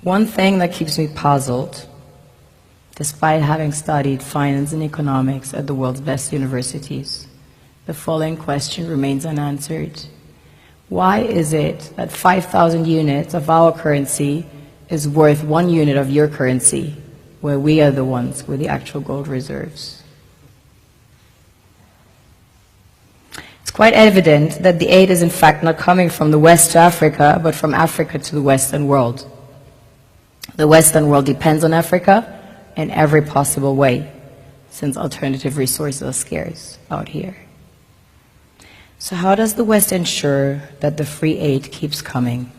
One thing that keeps me puzzled, despite having studied finance and economics at the world's best universities, the following question remains unanswered. Why is it that 5,000 units of our currency is worth 1 unit of your currency, where we are the ones with the actual gold reserves? It's quite evident that the aid is in fact not coming from the West to Africa, but from Africa to the Western world. The Western world depends on Africa in every possible way, since alternative resources are scarce out here. So how does the West ensure that the free aid keeps coming?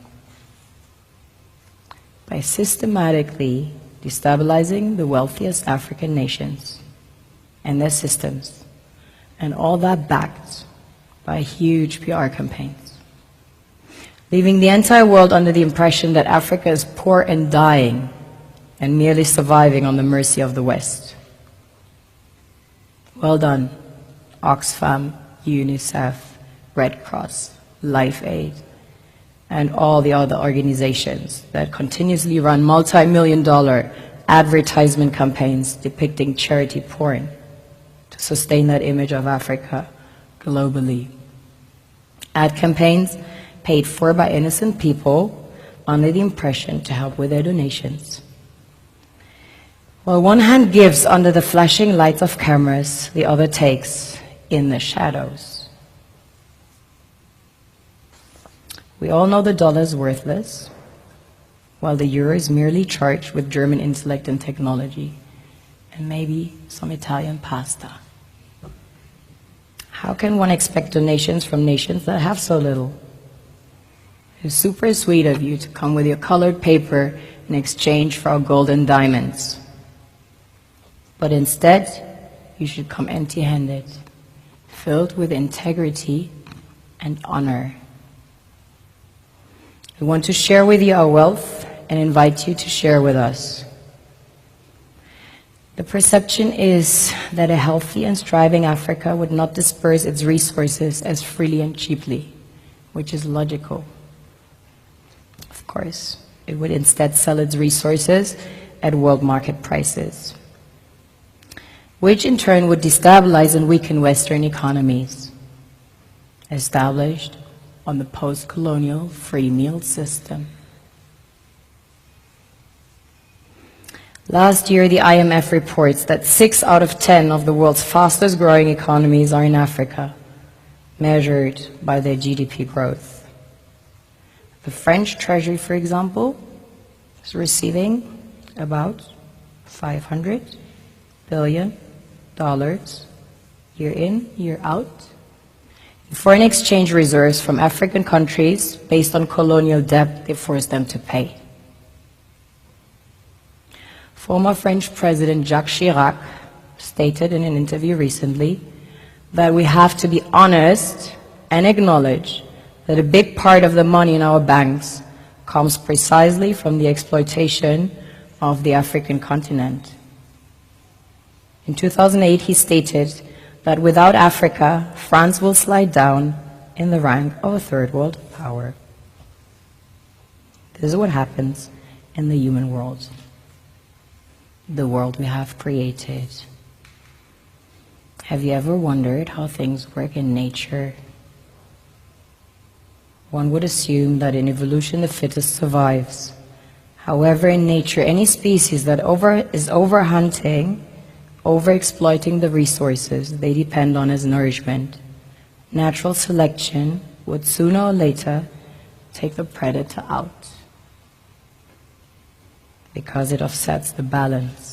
By systematically destabilizing the wealthiest African nations and their systems, and all that backed by huge PR campaigns, leaving the entire world under the impression that Africa is poor and dying and merely surviving on the mercy of the West. Well done, Oxfam, UNICEF, Red Cross, Life Aid, and all the other organizations that continuously run multi-million-dollar advertisement campaigns depicting charity porn to sustain that image of Africa globally. Ad campaigns paid for by innocent people under the impression to help with their donations. While one hand gives under the flashing lights of cameras, the other takes in the shadows. We all know the dollar is worthless, while the euro is merely charged with German intellect and technology, and maybe some Italian pasta. How can one expect donations from nations that have so little? It's super sweet of you to come with your colored paper in exchange for our gold and diamonds. But instead, you should come empty-handed, filled with integrity and honor. We want to share with you our wealth and invite you to share with us. The perception is that a healthy and thriving Africa would not disperse its resources as freely and cheaply, which is logical. Of course, it would instead sell its resources at world market prices, which in turn would destabilize and weaken Western economies, established on the post-colonial free meal system. Last year, the IMF reports that 6 out of 10 of the world's fastest growing economies are in Africa, measured by their GDP growth. The French Treasury, for example, is receiving about $500 billion year in, year out, in foreign exchange reserves from African countries based on colonial debt they forced them to pay. Former French President Jacques Chirac stated in an interview recently that we have to be honest and acknowledge that a big part of the money in our banks comes precisely from the exploitation of the African continent. In 2008, he stated that without Africa, France will slide down in the rank of a third world power. This is what happens in the human world, the world we have created. Have you ever wondered how things work in nature? One would assume that in evolution the fittest survives. However, in nature, any species that is overhunting, overexploiting the resources they depend on as nourishment, natural selection would sooner or later take the predator out, because it offsets the balance.